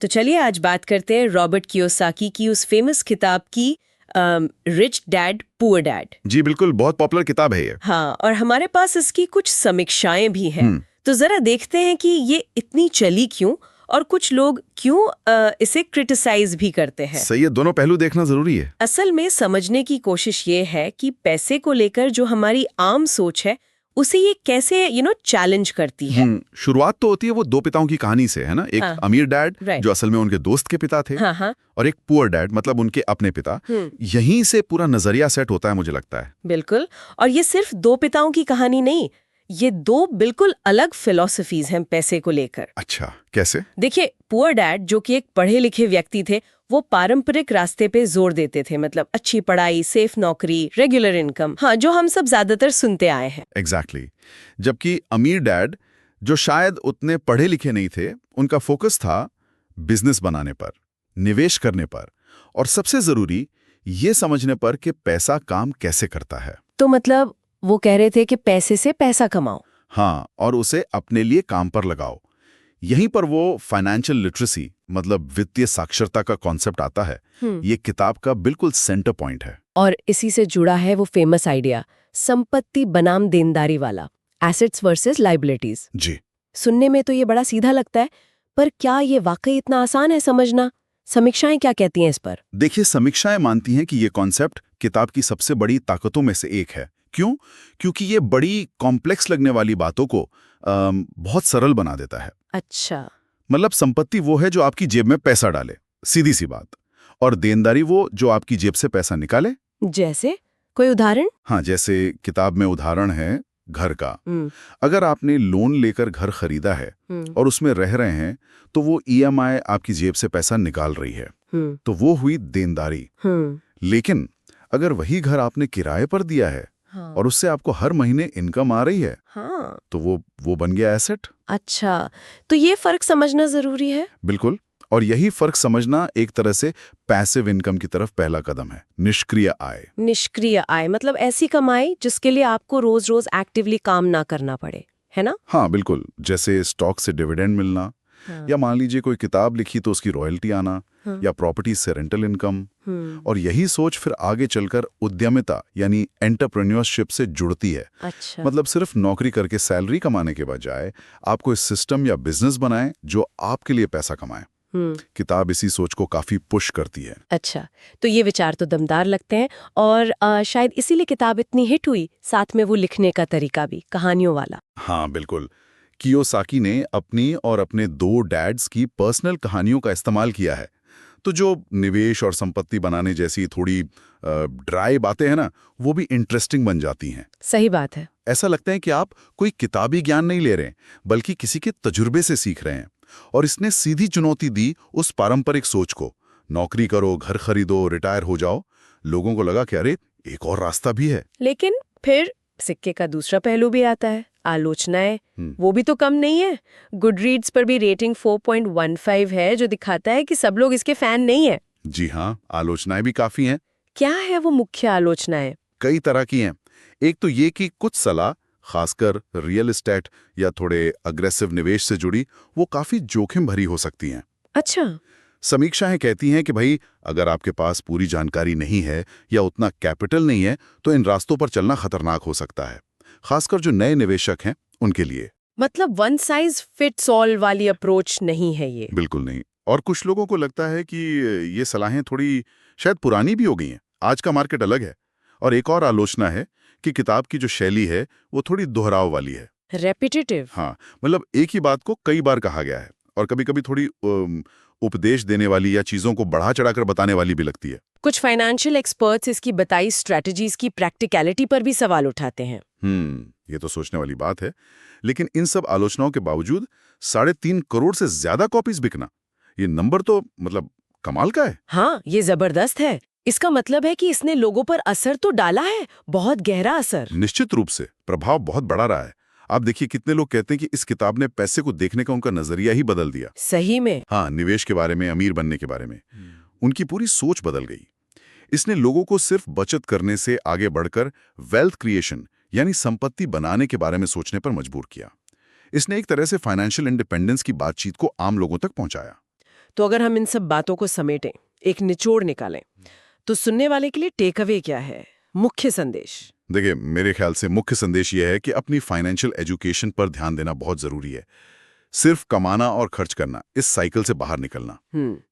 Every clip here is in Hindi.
तो चलिए आज बात करते हैं रॉबर्ट कियोसाकी की उस फेमस किताब की रिच डैड पुअर डैड। जी बिल्कुल, बहुत पॉपुलर किताब है ये। हाँ, और हमारे पास इसकी कुछ समीक्षाएं भी हैं। हम्म। तो जरा देखते हैं कि ये इतनी चली क्यों और कुछ लोग क्यों इसे क्रिटिसाइज भी करते हैं। सही है, दोनों पहलू देखना जरूरी है। असल में समझने की कोशिश ये है कि पैसे को लेकर जो हमारी आम सोच है उसे ये कैसे चैलेंज करती है। शुरुआत तो होती है वो दो पिताओं की कहानी से, है ना। एक हाँ, अमीर डैड राइट। जो असल में उनके दोस्त के पिता थे, हाँ हाँ, और एक पुअर डैड मतलब उनके अपने पिता। यहीं से पूरा नजरिया सेट होता है, मुझे लगता है। बिल्कुल। और ये सिर्फ दो पिताओं की कहानी नहीं, ये दो बिल्कुल अलग फिलॉसफीज हैं पैसे को लेकर। अच्छा, कैसे? देखिए, पुअर डैड जो कि एक पढ़े लिखे व्यक्ति थे, वो पारंपरिक रास्ते पे जोर देते थे, मतलब अच्छी पढ़ाई, सेफ नौकरी, रेगुलर इनकम, हाँ, जो हम सब ज्यादातर सुनते आए हैं। एग्जैक्टली। जबकि अमीर डैड जो शायद उतने पढ़े लिखे नहीं थे, उनका फोकस था बिजनेस बनाने पर, निवेश करने पर, और सबसे जरूरी ये समझने पर कि पैसा काम कैसे करता है। तो मतलब वो कह रहे थे कि पैसे से पैसा कमाओ। हाँ, और उसे अपने लिए काम पर लगाओ। यहीं पर वो फाइनेंशियल लिटरेसी मतलब वित्तीय साक्षरता का कॉन्सेप्ट आता है। ये किताब का बिल्कुल सेंटर पॉइंट है। और इसी से जुड़ा है वो फेमस आइडिया, संपत्ति बनाम देनदारी वाला, एसेट्स वर्सेस लायबिलिटीज। जी। सुनने में तो ये बड़ा सीधा लगता है, पर क्या ये वाकई इतना आसान है समझना? समीक्षाएं क्या कहती हैं इस पर? देखिए, समीक्षाएं मानती हैं कि ये कॉन्सेप्ट किताब की सबसे बड़ी ताकतों में से एक है। क्यों? क्योंकि ये बड़ी कॉम्प्लेक्स लगने वाली बातों को बहुत सरल बना देता है। अच्छा। मतलब संपत्ति वो है जो आपकी जेब में पैसा डाले, सीधी सी बात, और देनदारी वो जो आपकी जेब से पैसा निकाले। जैसे कोई उदाहरण? हाँ, जैसे किताब में उदाहरण है घर का। अगर आपने लोन लेकर घर खरीदा है और उसमें रह रहे हैं, तो वो ईएमआई आपकी जेब से पैसा निकाल रही है, तो वो हुई देनदारी। लेकिन अगर वही घर आपने किराए पर दिया है, हाँ, और उससे आपको हर महीने इनकम आ रही है, हाँ, तो वो बन गया एसेट। अच्छा, तो ये फर्क समझना जरूरी है। बिल्कुल, और यही फर्क समझना एक तरह से पैसिव इनकम की तरफ पहला कदम है। निष्क्रिय आय। निष्क्रिय आय मतलब ऐसी कमाई जिसके लिए आपको रोज रोज एक्टिवली काम ना करना पड़े, है ना? हाँ बिल्कुल, जैसे स्टॉक से डिविडेंड मिलना, हाँ, या मान लीजिए कोई किताब लिखी तो उसकी रॉयल्टी आना, हाँ, या प्रॉपर्टी से रेंटल इनकम। और यही सोच फिर आगे चलकर उद्यमिता यानी एंटरप्रेन्योरशिप से जुड़ती है। अच्छा। मतलब सिर्फ नौकरी करके सैलरी कमाने के बजाय आपको इस सिस्टम या बिजनेस बनाए जो आपके लिए पैसा कमाए। किताब इसी सोच को काफी पुश करती है। अच्छा, तो ये विचार तो दमदार लगते हैं, और शायद इसीलिए किताब इतनी हिट हुई, साथ में वो लिखने का तरीका भी कहानियों वाला। हाँ बिल्कुल, कियोसाकी ने अपनी और अपने दो डैड्स की पर्सनल कहानियों का इस्तेमाल किया है, तो जो निवेश और संपत्ति बनाने जैसी थोड़ी ड्राई बातें हैं ना, वो भी इंटरेस्टिंग बन जाती हैं। सही बात है। ऐसा लगता है कि आप कोई किताबी ज्ञान नहीं ले रहे हैं, बल्कि किसी के तजुर्बे से सीख रहे हैं। और इसने सीधी चुनौती दी उस पारंपरिक सोच को, नौकरी करो, घर खरीदो, रिटायर हो जाओ। लोगों को लगा कि अरे एक और रास्ता भी है। लेकिन फिर सिक्के का दूसरा पहलू भी आता है, आलोचनाएं। वो भी तो कम नहीं है। गुडरीड्स पर भी रेटिंग 4.15 है, जो दिखाता है कि सब लोग इसके फैन नहीं है। जी हाँ, आलोचनाएं भी काफी हैं। क्या है वो मुख्य आलोचनाएं? कई तरह की हैं। एक तो ये कि कुछ सलाह, खासकर रियल एस्टेट या थोड़े अग्रेसिव निवेश से जुड़ी, वो काफी जोखिम भरी हो सकती हैं। अच्छा। समीक्षाएं कहती हैं कि भाई, अगर आपके पास पूरी जानकारी नहीं है या उतना कैपिटल नहीं है, तो इन रास्तों पर चलना खतरनाक हो सकता है, खासकर जो नए निवेशक हैं उनके लिए। मतलब वन साइज फिट्स ऑल वाली अप्रोच नहीं है ये। बिल्कुल नहीं। और कुछ लोगों को लगता है कि ये सलाहें थोड़ी शायद पुरानी भी हो गई हैं, आज का मार्केट अलग है। और एक और आलोचना है कि किताब की जो शैली है वो थोड़ी दोहराव वाली है, रेपिटेटिव। हाँ, मतलब एक ही बात को कई बार कहा गया है, और कभी-कभी थोड़ी उपदेश देने वाली या चीजों को बढ़ा चढ़ाकर बताने वाली भी लगती है। कुछ फाइनेंशियल एक्सपर्ट्स इसकी बताई स्ट्रेटजीज की प्रैक्टिकलिटी पर भी सवाल उठाते हैं। ये तो सोचने वाली बात है। लेकिन इन सब आलोचनाओं के बावजूद 3.5 करोड़ से ज्यादा कॉपीज बिकना, ये नंबर तो मतलब कमाल का है। हाँ, ये जबरदस्त है। इसका मतलब है कि इसने लोगों पर असर तो डाला है, बहुत गहरा असर। निश्चित रूप से प्रभाव बहुत बड़ा रहा है। आप देखिए, कितने लोग कहते हैं कि इस किताब ने पैसे को देखने का उनका नजरिया ही बदल दिया। सही में। हाँ, निवेश के बारे में, अमीर बनने के बारे में उनकी पूरी सोच बदल गई। इसने लोगों को सिर्फ बचत करने से आगे बढ़कर वेल्थ क्रिएशन यानी संपत्ति बनाने के बारे में सोचने पर मजबूर किया। इसने एक तरह से फाइनेंशियल इंडिपेंडेंस की बातचीत को आम लोगों तक पहुंचाया। तो अगर हम इन सब बातों को समेटें, एक निचोड़ निकालें, तो सुनने वाले के लिए टेक अवे क्या है, मुख्य संदेश? देखिए, मेरे ख्याल से मुख्य संदेश यह है कि अपनी फाइनेंशियल एजुकेशन पर ध्यान देना बहुत जरूरी है। सिर्फ कमाना और खर्च करना, इस साइकिल से बाहर निकलना,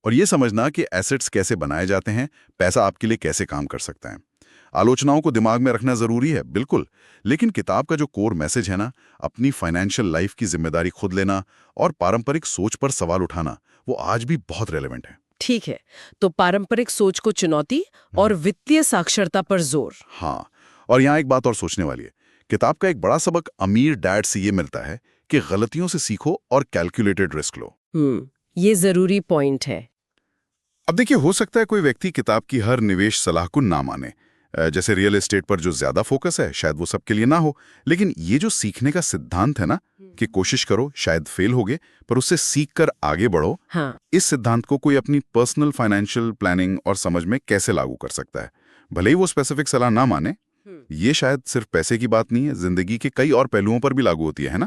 और ये समझना कि एसेट्स कैसे बनाए जाते हैं, पैसा आपके लिए कैसे काम कर सकता है। आलोचनाओं को दिमाग में रखना जरूरी है, बिल्कुल, लेकिन किताब का जो कोर मैसेज है ना, अपनी फाइनेंशियल लाइफ की जिम्मेदारी खुद लेना और पारंपरिक सोच पर सवाल उठाना, वो आज भी बहुत रेलेवेंट है। ठीक है, तो पारंपरिक सोच को चुनौती और वित्तीय साक्षरता पर जोर। हाँ, और यहाँ एक बात और सोचने वाली है। किताब का एक बड़ा सबक अमीर डैड से ये मिलता है कि गलतियों से सीखो और कैलकुलेटेड रिस्क लो। ये जरूरी पॉइंट है। अब देखिए, हो सकता है कोई व्यक्ति किताब की हर निवेश सलाह को ना माने। जैसे रियल एस्टेट पर जो ज्यादा फोकस है, शायद वो सबके लिए ना हो, लेकिन ये जो सीखने का सिद्धांत है ना, कि कोशिश करो, शायद फेल होगे, पर उससे सीख कर आगे बढ़ो, हाँ। इस सिद्धांत को कोई अपनी पर्सनल फाइनेंशियल प्लानिंग और समझ में कैसे लागू कर सकता है। भले ही वो स्पेसिफिक सलाह ना माने, ये शायद सिर्फ पैसे की बात नहीं है, जिंदगी के कई और पहलुओं पर भी लागू होती है ना।